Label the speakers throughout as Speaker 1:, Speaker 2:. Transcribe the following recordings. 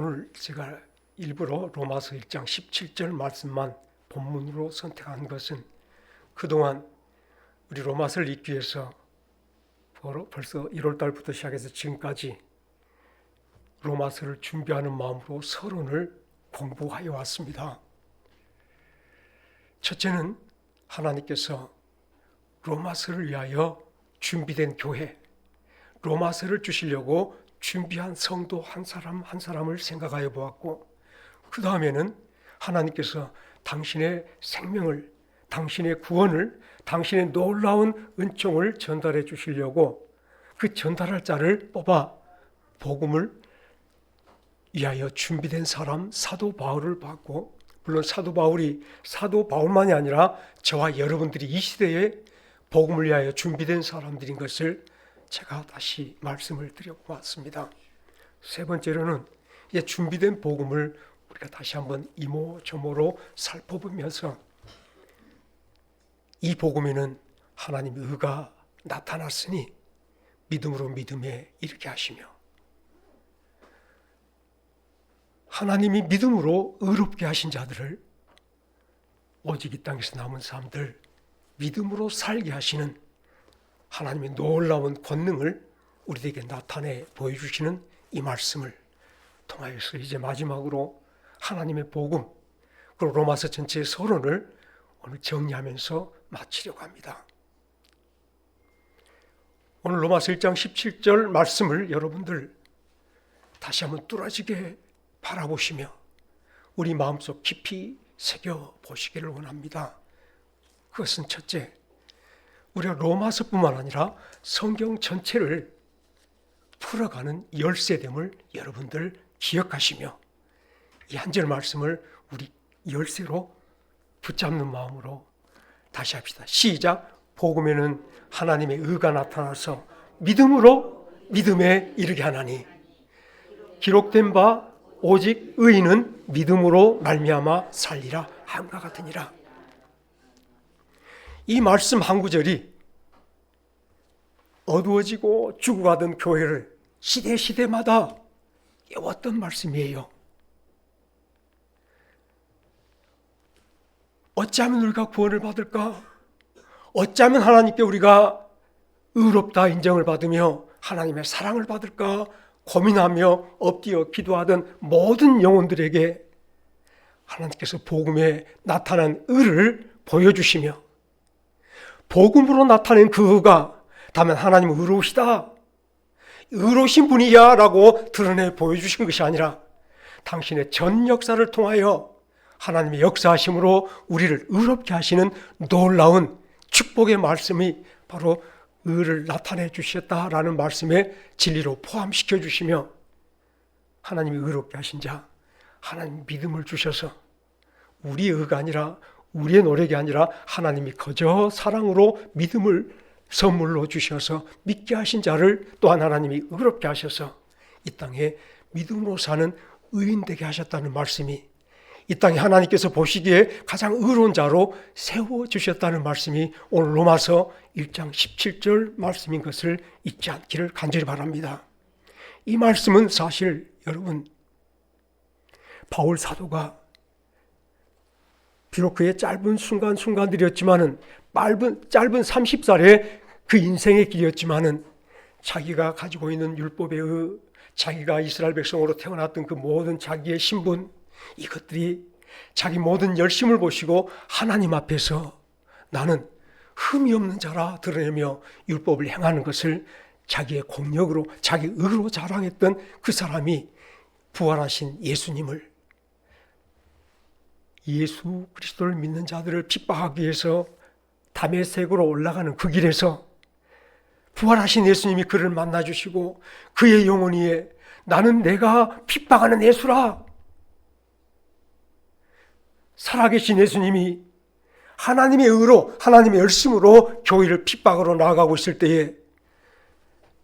Speaker 1: 오늘 제가 일부러 로마서 1장 17절 말씀만 본문으로 선택한 것은 그동안 우리 로마서를 읽기 위해서 벌써 1월 달부터 시작해서 지금까지 로마서를 준비하는 마음으로 서론을 공부하여 왔습니다. 첫째는 하나님께서 로마서를 위하여 준비된 교회, 로마서를 주시려고 준비한 성도 한 사람 한 사람을 생각하여 보았고, 그 다음에는 하나님께서 당신의 생명을, 당신의 구원을, 당신의 놀라운 은총을 전달해 주시려고 그 전달할 자를 뽑아 복음을 위하여 준비된 사람 사도 바울을 봤고, 물론 사도 바울만이 아니라 저와 여러분들이 이 시대에 복음을 위하여 준비된 사람들인 것을 제가 다시 말씀을 드리고 왔습니다. 세 번째로는 이 준비된 복음을 우리가 다시 한번 이모저모로 살펴보면서 이 복음에는 하나님의 의가 나타났으니 믿음으로 믿음에 이르게 하시며, 하나님이 믿음으로 의롭게 하신 자들을, 오직 이 땅에서 남은 사람들 믿음으로 살게 하시는 하나님의 놀라운 권능을 우리에게 나타내 보여주시는 이 말씀을 통하여서 이제 마지막으로 하나님의 복음, 그리고 로마서 전체의 서론을 오늘 정리하면서 마치려고 합니다. 오늘 로마서 1장 17절 말씀을 여러분들 다시 한번 뚫어지게 바라보시며 우리 마음속 깊이 새겨보시기를 원합니다. 그것은 첫째, 우리가 로마서뿐만 아니라 성경 전체를 풀어가는 열쇠됨을 여러분들 기억하시며 이 한 절 말씀을 우리 열쇠로 붙잡는 마음으로 다시 합시다. 시작. 복음에는 하나님의 의가 나타나서 믿음으로 믿음에 이르게 하나니, 기록된 바 오직 의인은 믿음으로 말미암아 살리라 함과 같으니라. 이 말씀 한 구절이 어두워지고 죽어가던 교회를 시대마다 깨웠던 말씀이에요. 어찌하면 우리가 구원을 받을까? 어찌하면 하나님께 우리가 의롭다 인정을 받으며 하나님의 사랑을 받을까? 고민하며 엎드려 기도하던 모든 영혼들에게 하나님께서 복음에 나타난 의를 보여주시며, 복음으로 나타낸 그 의가 다만 하나님은 의로우시다, 의로우신 분이야 라고 드러내 보여주신 것이 아니라 당신의 전 역사를 통하여 하나님의 역사하심으로 우리를 의롭게 하시는 놀라운 축복의 말씀이 바로 의를 나타내 주셨다라는 말씀에 진리로 포함시켜 주시며, 하나님이 의롭게 하신 자, 하나님 믿음을 주셔서 우리의 의가 아니라, 우리의 노력이 아니라 하나님이 거저 사랑으로 믿음을 선물로 주셔서 믿게 하신 자를 또한 하나님이 의롭게 하셔서 이 땅에 믿음으로 사는 의인 되게 하셨다는 말씀이, 이 땅에 하나님께서 보시기에 가장 의로운 자로 세워주셨다는 말씀이 오늘 로마서 1장 17절 말씀인 것을 잊지 않기를 간절히 바랍니다. 이 말씀은 사실 여러분, 바울 사도가 비록 그의 짧은 순간들이었지만은, 짧은 30살의 그 인생의 길이었지만은, 자기가 가지고 있는 율법의 의, 자기가 이스라엘 백성으로 태어났던 그 모든 자기의 신분, 이것들이 자기 모든 열심을 보시고 하나님 앞에서 나는 흠이 없는 자라 드러내며 율법을 행하는 것을 자기의 공력으로, 자기 의로 자랑했던 그 사람이 부활하신 예수님을, 예수 그리스도를 믿는 자들을 핍박하기 위해서 다메섹으로 올라가는 그 길에서 부활하신 예수님이 그를 만나주시고 그의 영혼 위에 나는 내가 핍박하는 예수라, 살아계신 예수님이 하나님의 의로, 하나님의 열심으로 교회를 핍박으로 나아가고 있을 때에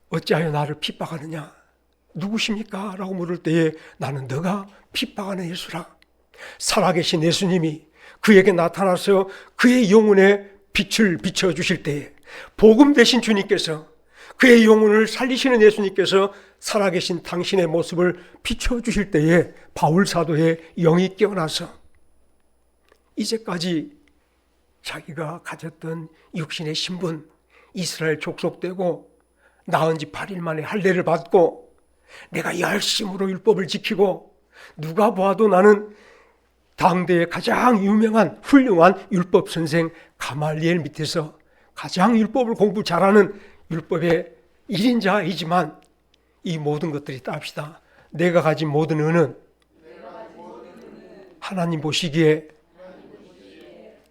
Speaker 1: 어찌하여 나를 핍박하느냐, 누구십니까? 라고 물을 때에 나는 너가 핍박하는 예수라. 살아계신 예수님이 그에게 나타나서 그의 영혼에 빛을 비춰주실 때에 복음 되신 주님께서 그의 영혼을 살리시는 예수님께서 살아계신 당신의 모습을 비춰주실 때에 바울 사도의 영이 깨어나서 이제까지 자기가 가졌던 육신의 신분, 이스라엘 족속되고 낳은 지 8일 만에 할례를 받고 내가 열심으로 율법을 지키고 누가 보아도 나는 당대의 가장 유명한 훌륭한 율법 선생 가말리엘 밑에서 가장 율법을 공부 잘하는 율법의 1인자이지만 이 모든 것들이 따합시다. 내가 가진 모든 은은 하나님 보시기에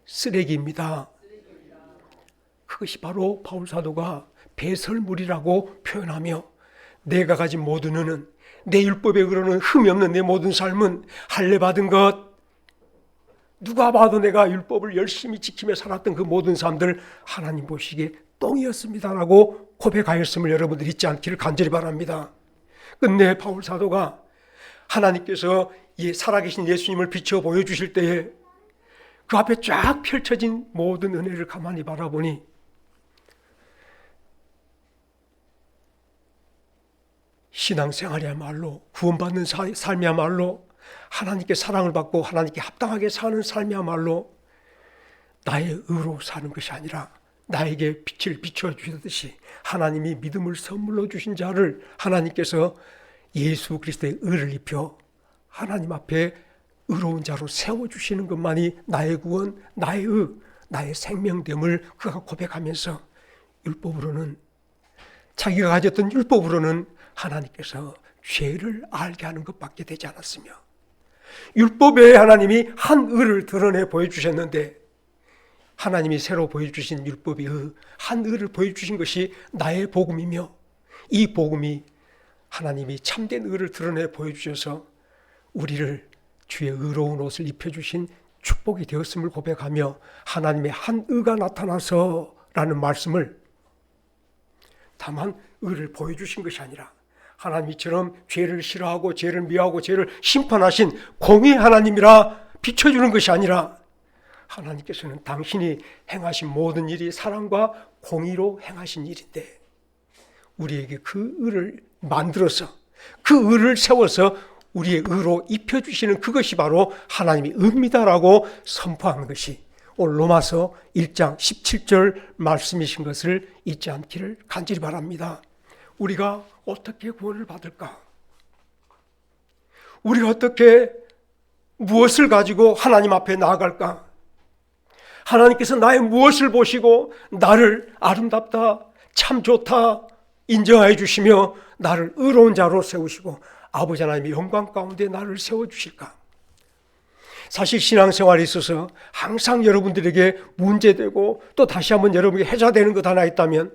Speaker 1: 쓰레기입니다. 그것이 바로 바울 사도가 배설물이라고 표현하며 내가 가진 모든 은은 내 율법에 의로는 흠이 없는 내 모든 삶은 할례 받은 것 누가 봐도 내가 율법을 열심히 지키며 살았던 그 모든 삶들 하나님 보시기에 똥이었습니다라고 고백하였음을 여러분들 잊지 않기를 간절히 바랍니다. 끝내 바울 사도가 하나님께서 이 살아계신 예수님을 비춰 보여주실 때에 그 앞에 쫙 펼쳐진 모든 은혜를 가만히 바라보니 신앙생활이야말로 구원받는 삶이야말로 하나님께 사랑을 받고 하나님께 합당하게 사는 삶이야말로 나의 의로 사는 것이 아니라 나에게 빛을 비춰주듯이 하나님이 믿음을 선물로 주신 자를 하나님께서 예수 그리스도의 의를 입혀 하나님 앞에 의로운 자로 세워주시는 것만이 나의 구원, 나의 의, 나의 생명됨을 그가 고백하면서 율법으로는 자기가 가졌던 율법으로는 하나님께서 죄를 알게 하는 것밖에 되지 않았으며 율법에 하나님이 한 의를 드러내 보여주셨는데 하나님이 새로 보여주신 율법의 한 의를 보여주신 것이 나의 복음이며 이 복음이 하나님이 참된 의를 드러내 보여주셔서 우리를 주의 의로운 옷을 입혀주신 축복이 되었음을 고백하며 하나님의 한 의가 나타나서 라는 말씀을 다만 의를 보여주신 것이 아니라 하나님이처럼 죄를 싫어하고 죄를 미워하고 죄를 심판하신 공의의 하나님이라 비춰주는 것이 아니라 하나님께서는 당신이 행하신 모든 일이 사랑과 공의로 행하신 일인데 우리에게 그 의를 만들어서 그 의를 세워서 우리의 의로 입혀주시는 그것이 바로 하나님의 의입니다라고 선포하는 것이 오늘 로마서 1장 17절 말씀이신 것을 잊지 않기를 간절히 바랍니다. 우리가 어떻게 구원을 받을까? 우리가 어떻게 무엇을 가지고 하나님 앞에 나아갈까? 하나님께서 나의 무엇을 보시고 나를 아름답다, 참 좋다 인정하여 주시며 나를 의로운 자로 세우시고 아버지 하나님의 영광 가운데 나를 세워주실까? 사실 신앙생활에 있어서 항상 여러분들에게 문제되고 또 다시 한번 여러분에게 해자되는 것 하나 있다면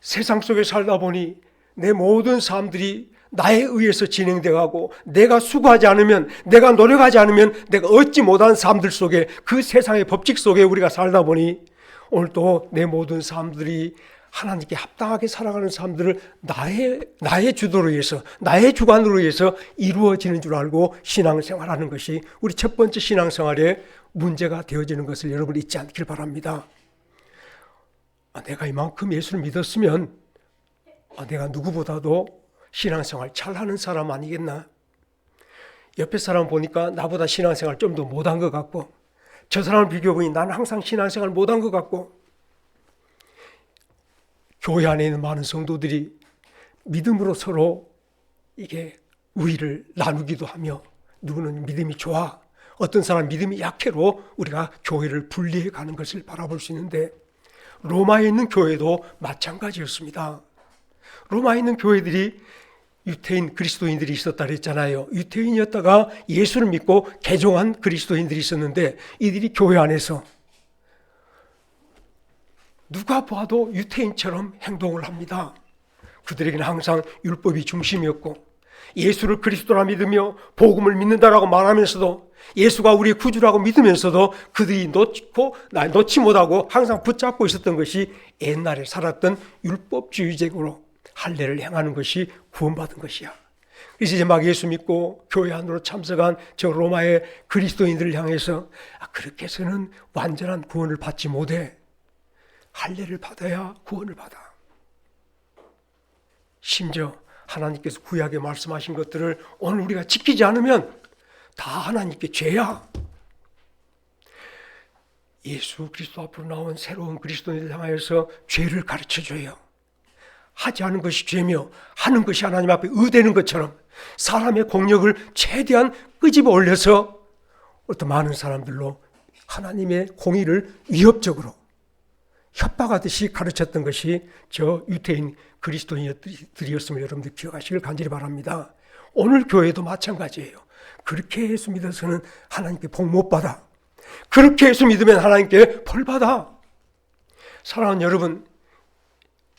Speaker 1: 세상 속에 살다 보니 내 모든 삶들이 나에 의해서 진행되고 내가 수고하지 않으면 내가 노력하지 않으면 내가 얻지 못한 삶들 속에 그 세상의 법칙 속에 우리가 살다 보니 오늘 또 내 모든 삶들이 하나님께 합당하게 살아가는 삶들을 나의 주도로 의해서 나의 주관으로 의해서 이루어지는 줄 알고 신앙생활하는 것이 우리 첫 번째 신앙생활에 문제가 되어지는 것을 여러분 잊지 않길 바랍니다. 내가 이만큼 예수를 믿었으면 내가 누구보다도 신앙생활 잘하는 사람 아니겠나? 옆에 사람 보니까 나보다 신앙생활 좀 더 못한 것 같고 저 사람을 비교해보니 나는 항상 신앙생활 못한 것 같고 교회 안에 있는 많은 성도들이 믿음으로 서로 이게 우위를 나누기도 하며 누구는 믿음이 좋아 어떤 사람 믿음이 약해로 우리가 교회를 분리해 가는 것을 바라볼 수 있는데 로마에 있는 교회도 마찬가지였습니다. 로마에 있는 교회들이 유태인 그리스도인들이 있었다 그랬잖아요. 유태인이었다가 예수를 믿고 개종한 그리스도인들이 있었는데 이들이 교회 안에서 누가 봐도 유태인처럼 행동을 합니다. 그들에게는 항상 율법이 중심이었고 예수를 그리스도라 믿으며 복음을 믿는다라고 말하면서도 예수가 우리의 구주라고 믿으면서도 그들이 놓지 못하고 항상 붙잡고 있었던 것이 옛날에 살았던 율법주의적으로 할례를 행하는 것이 구원받은 것이야. 그래서 이제 막 예수 믿고 교회 안으로 참석한 저 로마의 그리스도인들을 향해서 그렇게 해서는 완전한 구원을 받지 못해. 할례를 받아야 구원을 받아. 심지어 하나님께서 구약에 말씀하신 것들을 오늘 우리가 지키지 않으면 다 하나님께 죄야. 예수 그리스도 앞으로 나온 새로운 그리스도인을 향하여서 죄를 가르쳐줘요. 하지 않은 것이 죄며 하는 것이 하나님 앞에 의되는 것처럼 사람의 공력을 최대한 끄집어 올려서 어떤 많은 사람들로 하나님의 공의를 위협적으로 협박하듯이 가르쳤던 것이 저 유태인 그리스도인들이었음을 여러분들 기억하시길 간절히 바랍니다. 오늘 교회도 마찬가지예요. 그렇게 예수 믿어서는 하나님께 복 못 받아. 그렇게 예수 믿으면 하나님께 벌 받아. 사랑하는 여러분,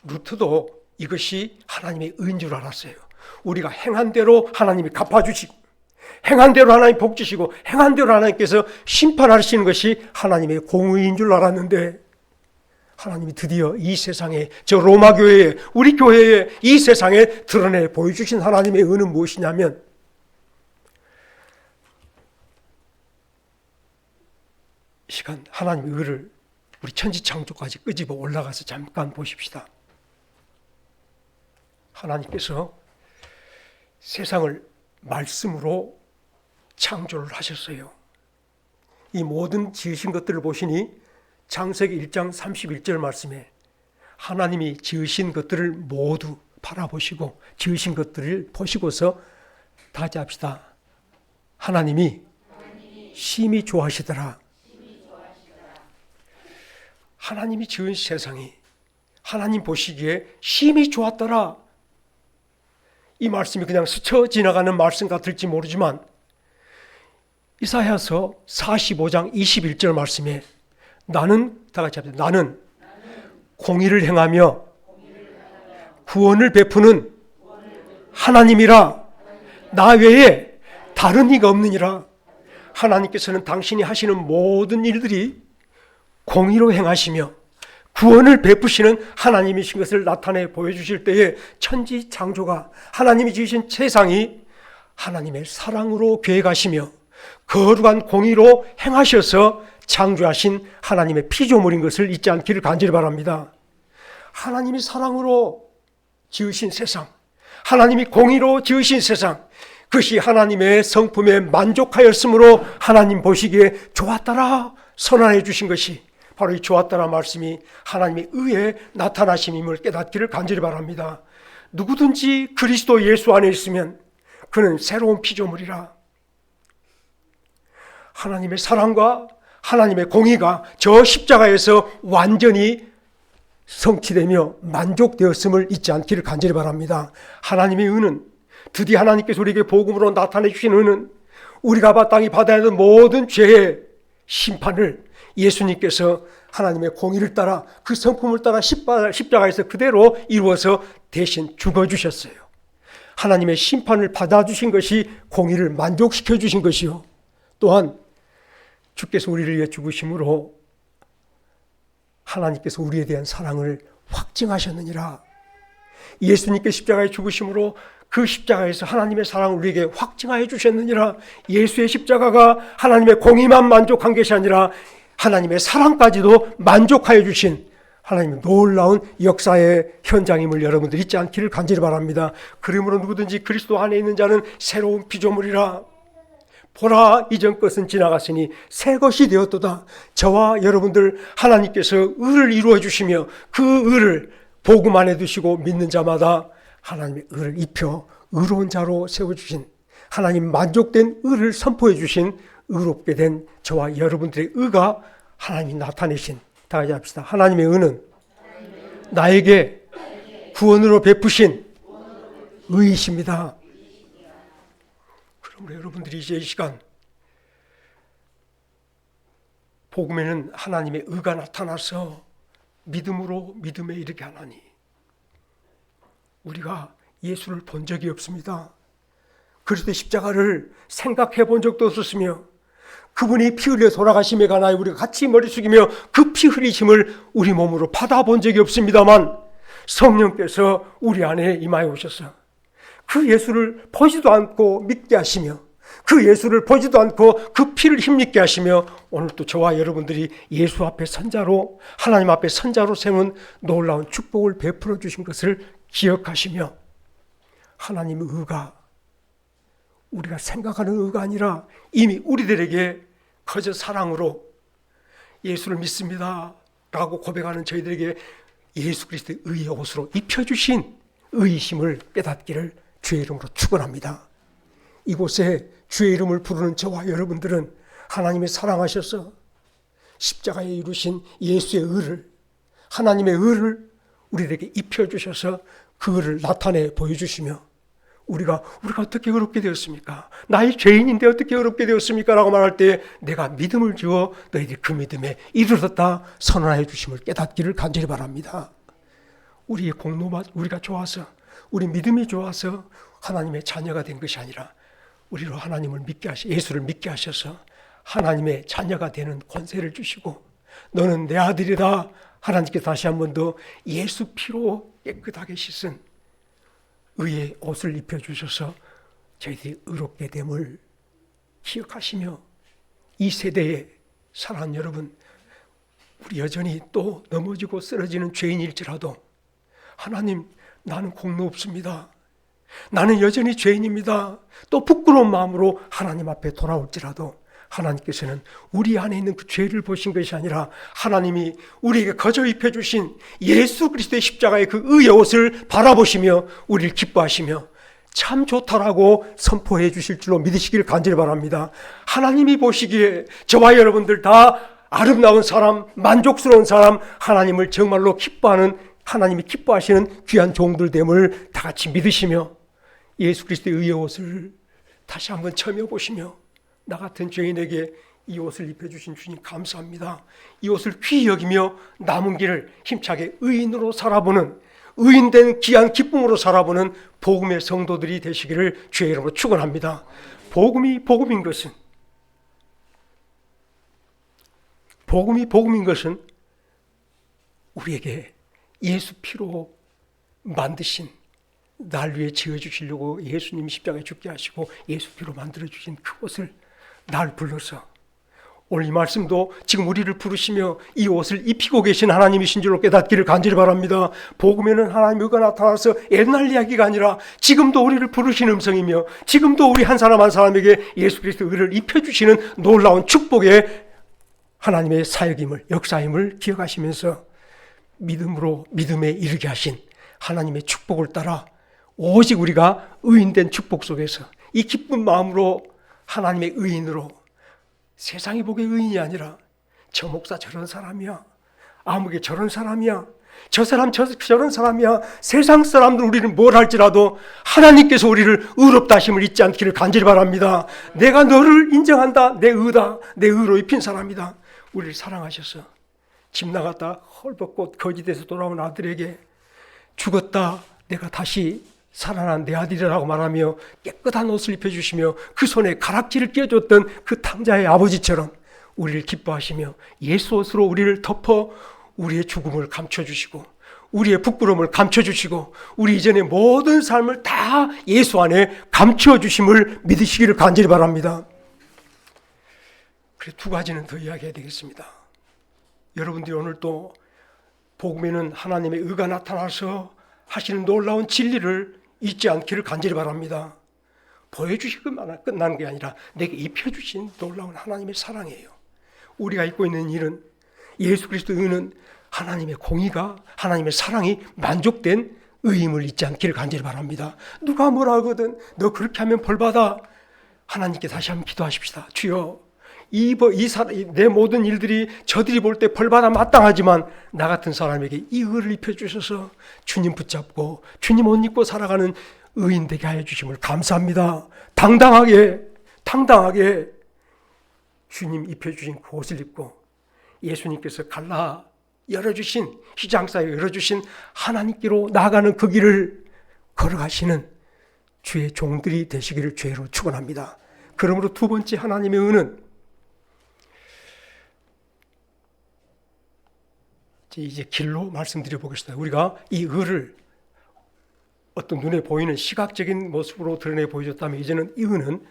Speaker 1: 루트도 이것이 하나님의 의인 줄 알았어요. 우리가 행한 대로 하나님이 갚아주시고, 행한 대로 하나님 복 주시고, 행한 대로 하나님께서 심판하시는 것이 하나님의 공의인 줄 알았는데, 하나님이 드디어 이 세상에, 저 로마 교회에, 우리 교회에, 이 세상에 드러내 보여주신 하나님의 의는 무엇이냐면, 시간 하나님의 의를 우리 천지창조까지 끄집어 올라가서 잠깐 보십시다. 하나님께서 세상을 말씀으로 창조를 하셨어요. 이 모든 지으신 것들을 보시니 창세기 1장 31절 말씀에 하나님이 지으신 것들을 모두 바라보시고 지으신 것들을 보시고서 다시 합시다. 하나님이 심히 좋아하시더라. 하나님이 지은 세상이 하나님 보시기에 심히 좋았더라. 이 말씀이 그냥 스쳐 지나가는 말씀 같을지 모르지만 이사야서 45장 21절 말씀에 나는, 다 같이 합시다. 나는 공의를 행하며 구원을 베푸는 하나님이라. 나 외에 다른 이가 없느니라. 하나님께서는 당신이 하시는 모든 일들이 공의로 행하시며 구원을 베푸시는 하나님이신 것을 나타내 보여주실 때에 천지 창조가 하나님이 지으신 세상이 하나님의 사랑으로 계획하시며 거룩한 공의로 행하셔서 창조하신 하나님의 피조물인 것을 잊지 않기를 간절히 바랍니다. 하나님이 사랑으로 지으신 세상, 하나님이 공의로 지으신 세상, 그것이 하나님의 성품에 만족하였으므로 하나님 보시기에 좋았더라 선언해 주신 것이 바로 이 좋았더라 말씀이 하나님의 의에 나타나심임을 깨닫기를 간절히 바랍니다. 누구든지 그리스도 예수 안에 있으면 그는 새로운 피조물이라. 하나님의 사랑과 하나님의 공의가 저 십자가에서 완전히 성취되며 만족되었음을 잊지 않기를 간절히 바랍니다. 하나님의 의는, 드디어 하나님께서 우리에게 복음으로 나타내 주신 의는 우리가 마땅히 받아야 하는 모든 죄의 심판을 예수님께서 하나님의 공의를 따라 그 성품을 따라 십자가에서 그대로 이루어서 대신 죽어주셨어요. 하나님의 심판을 받아주신 것이 공의를 만족시켜 주신 것이요, 또한 주께서 우리를 위해 죽으심으로 하나님께서 우리에 대한 사랑을 확증하셨느니라. 예수님께 십자가에 죽으심으로 그 십자가에서 하나님의 사랑을 우리에게 확증하여 주셨느니라. 예수의 십자가가 하나님의 공의만 만족한 것이 아니라 하나님의 사랑까지도 만족하여 주신 하나님의 놀라운 역사의 현장임을 여러분들 잊지 않기를 간절히 바랍니다. 그러므로 누구든지 그리스도 안에 있는 자는 새로운 피조물이라. 보라, 이전 것은 지나갔으니 새 것이 되었도다. 저와 여러분들 하나님께서 의를 이루어 주시며 그 의를 복음 안에 두시고 믿는 자마다 하나님의 의를 입혀 의로운 자로 세워주신, 하나님 만족된 의를 선포해 주신 의롭게 된 저와 여러분들의 의가 하나님이 나타내신, 다 같이 합시다. 하나님의 의는 나에게 구원으로 베푸신 의이십니다. 그러므로 여러분들이 이제 이 시간 복음에는 하나님의 의가 나타나서 믿음으로 믿음에 이르게 하나니, 우리가 예수를 본 적이 없습니다. 그리스도의 십자가를 생각해 본 적도 없었으며 그분이 피 흘려 돌아가심에 관하여 우리가 같이 머리 숙이며 그 피 흘리심을 우리 몸으로 받아본 적이 없습니다만 성령께서 우리 안에 임하여 오셔서 그 예수를 보지도 않고 믿게 하시며 그 예수를 보지도 않고 그 피를 힘입게 하시며 오늘 또 저와 여러분들이 예수 앞에 선자로, 하나님 앞에 선자로 세운 놀라운 축복을 베풀어 주신 것을 기억하시며 하나님의 의가 우리가 생각하는 의가 아니라 이미 우리들에게 거저 사랑으로 예수를 믿습니다 라고 고백하는 저희들에게 예수 그리스도의 의의 옷으로 입혀주신 의이심을 깨닫기를 주의 이름으로 축원합니다. 이곳에 주의 이름을 부르는 저와 여러분들은 하나님의 사랑하셔서 십자가에 이루신 예수의 의를, 하나님의 의를 우리에게 입혀주셔서 그 의를 나타내 보여주시며 우리가 어떻게 어렵게 되었습니까? 나의 죄인인데 어떻게 어렵게 되었습니까? 라고 말할 때 내가 믿음을 주어 너희들이 그 믿음에 이르렀다 선언하여 주심을 깨닫기를 간절히 바랍니다. 우리의 공로만 우리가 좋아서, 우리 믿음이 좋아서 하나님의 자녀가 된 것이 아니라 우리로 하나님을 믿게 예수를 믿게 하셔서 하나님의 자녀가 되는 권세를 주시고 너는 내 아들이다. 하나님께 다시 한 번 더 예수 피로 깨끗하게 씻은 의의 옷을 입혀주셔서 저희들이 의롭게 됨을 기억하시며 이 세대에 사랑하는 여러분, 우리 여전히 또 넘어지고 쓰러지는 죄인일지라도 하나님, 나는 공로 없습니다. 나는 여전히 죄인입니다. 또 부끄러운 마음으로 하나님 앞에 돌아올지라도 하나님께서는 우리 안에 있는 그 죄를 보신 것이 아니라 하나님이 우리에게 거저 입혀주신 예수 그리스도의 십자가의 그 의의 옷을 바라보시며 우리를 기뻐하시며 참 좋다라고 선포해 주실 줄로 믿으시길 간절히 바랍니다. 하나님이 보시기에 저와 여러분들 다 아름다운 사람, 만족스러운 사람, 하나님을 정말로 기뻐하는, 하나님이 기뻐하시는 귀한 종들 됨을 다 같이 믿으시며 예수 그리스도의 의의 옷을 다시 한번 체험해보시며 나 같은 죄인에게 이 옷을 입혀주신 주님 감사합니다. 이 옷을 귀히 여기며 남은 길을 힘차게 의인으로 살아보는, 의인된 귀한 기쁨으로 살아보는 복음의 성도들이 되시기를 주의 이름으로 축원합니다. 복음이 복음인 것은 우리에게 예수 피로 만드신, 날 위해 지어주시려고 예수님 십자가에 죽게 하시고 예수 피로 만들어주신 그것을 날 불러서 오늘 이 말씀도 지금 우리를 부르시며 이 옷을 입히고 계신 하나님이신 줄로 깨닫기를 간절히 바랍니다. 복음에는 하나님의 의가 나타나서 옛날 이야기가 아니라 지금도 우리를 부르시는 음성이며 지금도 우리 한 사람 한 사람에게 예수 그리스도의 의를 입혀주시는 놀라운 축복의 하나님의 사역임을, 역사임을 기억하시면서 믿음에 이르게 하신 하나님의 축복을 따라 오직 우리가 의인된 축복 속에서 이 기쁜 마음으로 하나님의 의인으로, 세상이 보기에 의인이 아니라 저 목사 저런 사람이야, 아무개 저런 사람이야, 저 사람 저런 사람이야, 세상 사람들 우리는 뭘 할지라도 하나님께서 우리를 의롭다 하심을 잊지 않기를 간절히 바랍니다. 내가 너를 인정한다. 내 의다. 내 의로 입힌 사람이다. 우리를 사랑하셔서 집 나갔다 헐벗고 거지돼서 돌아온 아들에게 죽었다 내가 다시 살아난 내 아들이라고 말하며 깨끗한 옷을 입혀주시며 그 손에 가락지를 끼워줬던 그 탕자의 아버지처럼 우리를 기뻐하시며 예수 옷으로 우리를 덮어 우리의 죽음을 감춰주시고 우리의 부끄러움을 감춰주시고 우리 이전의 모든 삶을 다 예수 안에 감춰주심을 믿으시기를 간절히 바랍니다. 그래, 두 가지는 더 이야기해야 되겠습니다. 여러분들이 오늘 또 복음에는 하나님의 의가 나타나서 하시는 놀라운 진리를 잊지 않기를 간절히 바랍니다. 보여주시기만 끝나는 게 아니라 내게 입혀주신 놀라운 하나님의 사랑이에요. 우리가 입고 있는 일은, 예수 그리스도의 의는 하나님의 공의가, 하나님의 사랑이 만족된 의임을 잊지 않기를 간절히 바랍니다. 누가 뭐라 하거든 너 그렇게 하면 벌받아. 하나님께 다시 한번 기도하십시다. 주여, 내 모든 일들이 저들이 볼 때 벌받아 마땅하지만 나 같은 사람에게 이 의를 입혀주셔서 주님 붙잡고 주님 옷 입고 살아가는 의인 되게 하여 주심을 감사합니다. 당당하게 주님 입혀주신 그 옷을 입고 예수님께서 갈라 열어주신, 휘장사에 열어주신 하나님께로 나아가는 그 길을 걸어가시는 주의 종들이 되시기를 주의로 축원합니다. 그러므로 두 번째 하나님의 의는 이제 길로 말씀드려 보겠습니다. 우리가 이 의를 어떤 눈에 보이는 시각적인 모습으로 드러내 보여줬다면 이제는 이 의는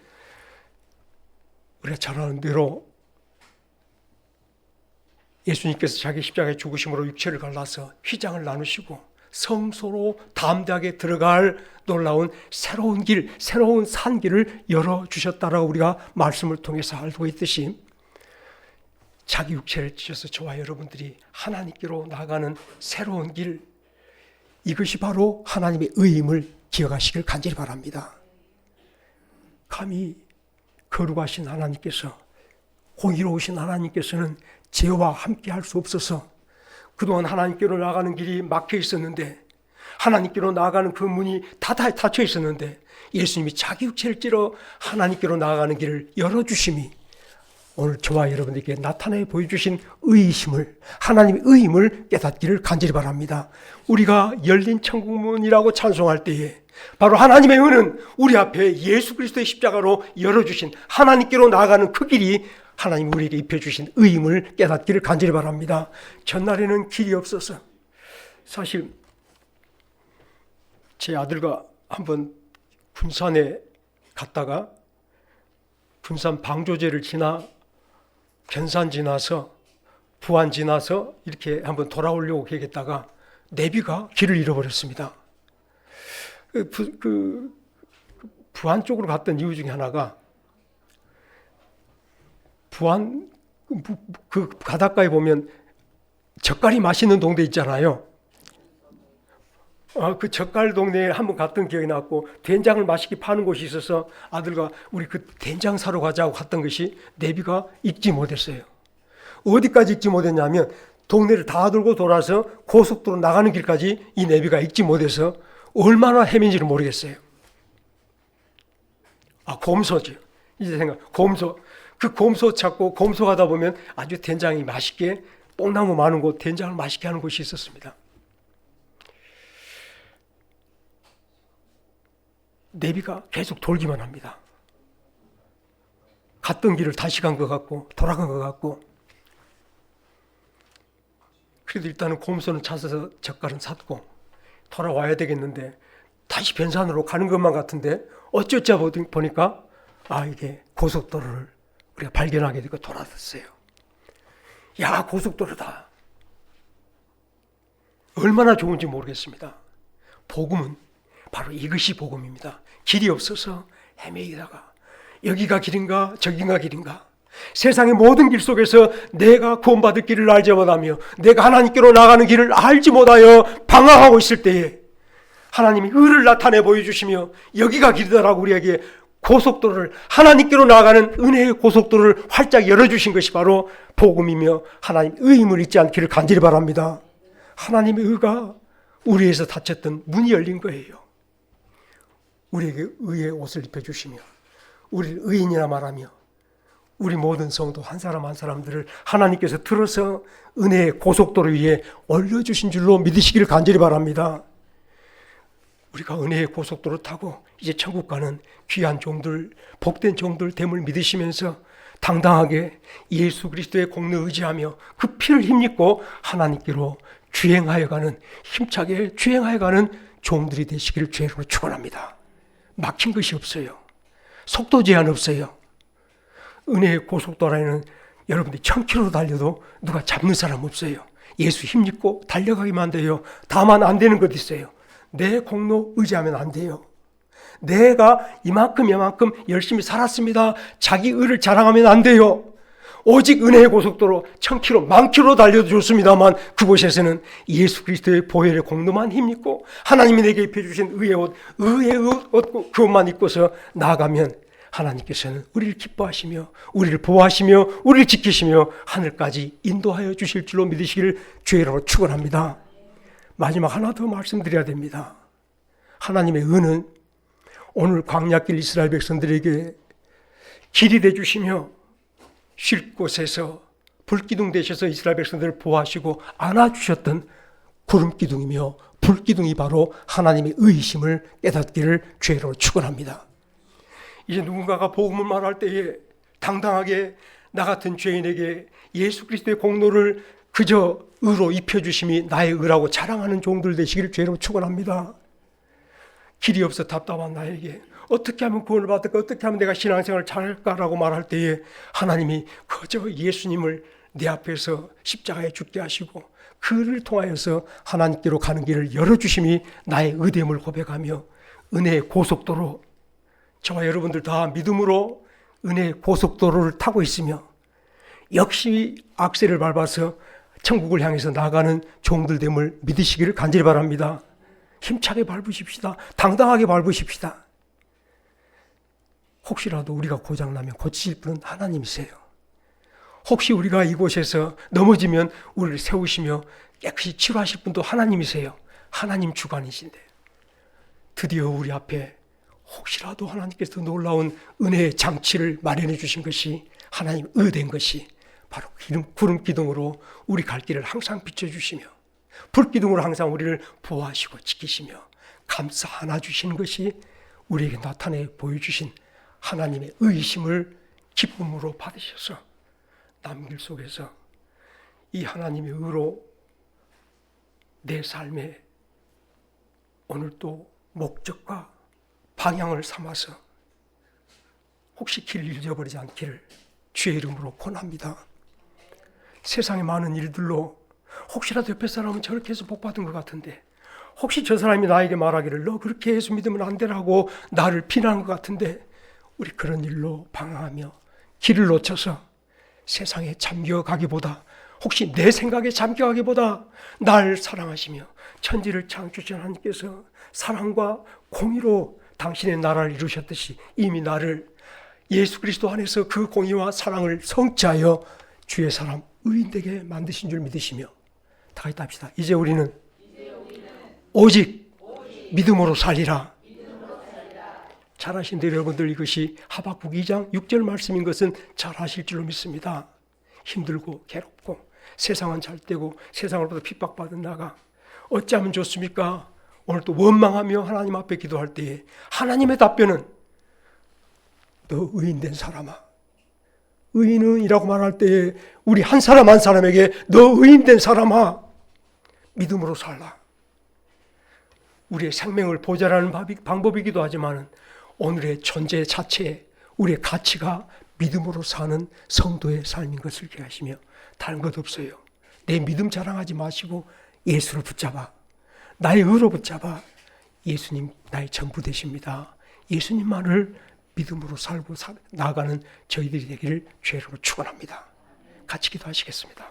Speaker 1: 우리가 잘 아는 대로 예수님께서 자기 십자가의 죽으심으로 육체를 갈라서 휘장을 나누시고 성소로 담대하게 들어갈 놀라운 새로운 길, 새로운 산길을 열어주셨다라고 우리가 말씀을 통해서 알고 있듯이 자기 육체를 찢어서 저와 여러분들이 하나님께로 나가는 새로운 길, 이것이 바로 하나님의 의임을 기억하시길 간절히 바랍니다. 감히 거룩하신 하나님께서, 공의로우신 하나님께서는 죄와 함께 할 수 없어서 그동안 하나님께로 나가는 길이 막혀 있었는데, 하나님께로 나가는 그 문이 다 닫혀 있었는데 예수님이 자기 육체를 찌러 하나님께로 나아가는 길을 열어주심이 오늘 저와 여러분들에게 나타내 보여주신 의이심을, 하나님의 의임을 깨닫기를 간절히 바랍니다. 우리가 열린 천국문이라고 찬송할 때에 바로 하나님의 은은 우리 앞에 예수 그리스도의 십자가로 열어주신 하나님께로 나아가는 그 길이 하나님 우리에게 입혀주신 의임을 깨닫기를 간절히 바랍니다. 전날에는 길이 없어서, 사실 제 아들과 한번 군산에 갔다가 군산 방조제를 지나 견산 지나서 부안 지나서 이렇게 한번 돌아오려고 계획했다가 내비가 길을 잃어버렸습니다. 부안 쪽으로 갔던 이유 중에 하나가, 부안 그 바닷가에 보면 젓갈이 맛있는 동네 있잖아요. 그 젓갈 동네에 한번 갔던 기억이 났고, 된장을 맛있게 파는 곳이 있어서 아들과 우리 그 된장 사러 가자고 갔던 것이 내비가 읽지 못했어요. 어디까지 읽지 못했냐면 동네를 다 돌고 돌아서 고속도로 나가는 길까지 이 내비가 읽지 못해서 얼마나 헤맨지를 모르겠어요. 곰소죠. 이제 생각, 곰소. 그 곰소 찾고 곰소 가다 보면 아주 된장이 맛있게, 뽕나무 많은 곳, 된장을 맛있게 하는 곳이 있었습니다. 내비가 계속 돌기만 합니다. 갔던 길을 다시 간 것 같고 돌아간 것 같고. 그래도 일단은 곰소는 찾아서 젓갈은 샀고 돌아와야 되겠는데 다시 변산으로 가는 것만 같은데 어쩌자 보니까 이게 고속도로를 우리가 발견하게 되고 돌아섰어요. 야, 고속도로다. 얼마나 좋은지 모르겠습니다. 복음은 바로 이것이 복음입니다. 길이 없어서 헤매이다가 여기가 길인가 저기가 길인가, 세상의 모든 길 속에서 내가 구원받을 길을 알지 못하며 내가 하나님께로 나가는 길을 알지 못하여 방황하고 있을 때에 하나님이 의를 나타내 보여주시며 여기가 길이다라고 우리에게 고속도로를, 하나님께로 나아가는 은혜의 고속도로를 활짝 열어주신 것이 바로 복음이며 하나님 의임을 잊지 않기를 간절히 바랍니다. 하나님의 의가 우리에서 닫혔던 문이 열린 거예요. 우리에게 의의 옷을 입혀주시며 우리를 의인이라 말하며 우리 모든 성도 한 사람 한 사람들을 하나님께서 들어서 은혜의 고속도로 위에 올려주신 줄로 믿으시기를 간절히 바랍니다. 우리가 은혜의 고속도로 타고 이제 천국 가는 귀한 종들, 복된 종들 됨을 믿으시면서 당당하게 예수 그리스도의 공로 의지하며 그 피를 힘입고 하나님께로 주행하여 가는, 힘차게 주행하여 가는 종들이 되시기를 주의 이름으로 축원합니다. 막힌 것이 없어요. 속도 제한 없어요. 은혜의 고속도로에는 여러분들이 1000km 달려도 누가 잡는 사람 없어요. 예수 힘입고 달려가기만 돼요. 다만 안 되는 것 있어요. 내 공로 의지하면 안 돼요. 내가 이만큼 열심히 살았습니다. 자기 의를 자랑하면 안 돼요. 오직 은혜의 고속도로 1000km, 10,000km 달려도 좋습니다만 그곳에서는 예수 그리스도의 보혈의 공로만 힘입고 하나님이 내게 입혀주신 의의 옷 그것만 입고서 나아가면 하나님께서는 우리를 기뻐하시며 우리를 보호하시며 우리를 지키시며 하늘까지 인도하여 주실 줄로 믿으시기를 주의 이름으로 축원합니다. 마지막 하나 더 말씀드려야 됩니다. 하나님의 은은 오늘 광야길 이스라엘 백성들에게 길이 되주시며 쉴 곳에서 불기둥 되셔서 이스라엘 백성들을 보호하시고 안아주셨던 구름기둥이며 불기둥이 바로 하나님의 의이심을 깨닫기를 주의 이름으로 축원합니다. 이제 누군가가 복음을 말할 때에 당당하게 나 같은 죄인에게 예수 그리스도의 공로를 그저 의로 입혀주심이 나의 의라고 자랑하는 종들 되시기를 주의 이름으로 축원합니다. 길이 없어 답답한 나에게 어떻게 하면 구원을 받을까, 어떻게 하면 내가 신앙생활을 잘할까라고 말할 때에 하나님이 그저 예수님을 내 앞에서 십자가에 죽게 하시고 그를 통하여서 하나님께로 가는 길을 열어주심이 나의 의됨을 고백하며 은혜의 고속도로, 저와 여러분들 다 믿음으로 은혜의 고속도로를 타고 있으며 역시 악셀을 밟아서 천국을 향해서 나가는 종들 됨을 믿으시기를 간절히 바랍니다. 힘차게 밟으십시다. 당당하게 밟으십시다. 혹시라도 우리가 고장나면 고치실 분은 하나님이세요. 혹시 우리가 이곳에서 넘어지면 우리를 세우시며 깨끗이 치료하실 분도 하나님이세요. 하나님 주관이신데 드디어 우리 앞에 혹시라도 하나님께서 놀라운 은혜의 장치를 마련해 주신 것이 하나님 의된 것이 바로 구름 기둥으로 우리 갈 길을 항상 비춰주시며 불 기둥으로 항상 우리를 보호하시고 지키시며 감싸 안아주시는 것이 우리에게 나타내 보여주신 하나님의 의심을 기쁨으로 받으셔서 남길 속에서 이 하나님의 의로 내 삶의 오늘 또 목적과 방향을 삼아서 혹시 길을 잃어버리지 않기를 주의 이름으로 권합니다. 세상의 많은 일들로 혹시라도 옆에 사람은 저렇게 해서 복받은 것 같은데 혹시 저 사람이 나에게 말하기를 너 그렇게 예수 믿으면 안 되라고 나를 비난한 것 같은데 우리 그런 일로 방황하며 길을 놓쳐서 세상에 잠겨가기보다 혹시 내 생각에 잠겨가기보다 날 사랑하시며 천지를 창조하신 하나님께서 사랑과 공의로 당신의 나라를 이루셨듯이 이미 나를 예수 그리스도 안에서 그 공의와 사랑을 성취하여 주의 사람 의인되게 만드신 줄 믿으시며 다 같이 합시다. 이제 우리는 오직 믿음으로 살리라. 잘 아신데 여러분들 이것이 하박국 2장 6절 말씀인 것은 잘 아실 줄로 믿습니다. 힘들고 괴롭고 세상은 잘되고 세상으로부터 핍박받은 나가 어찌하면 좋습니까? 오늘 또 원망하며 하나님 앞에 기도할 때에 하나님의 답변은 너 의인된 사람아, 의인은 이라고 말할 때에 우리 한 사람 한 사람에게 너 의인된 사람아 믿음으로 살라. 우리의 생명을 보존하는 방법이기도 하지만 오늘의 존재 자체에 우리의 가치가 믿음으로 사는 성도의 삶인 것을 기하시며 다른 것 없어요. 내 믿음 자랑하지 마시고 예수를 붙잡아 나의 의로 붙잡아 예수님 나의 전부 되십니다. 예수님만을 믿음으로 살고 나아가는 저희들이 되기를 주의 이름으로 축원합니다. 같이 기도하시겠습니다.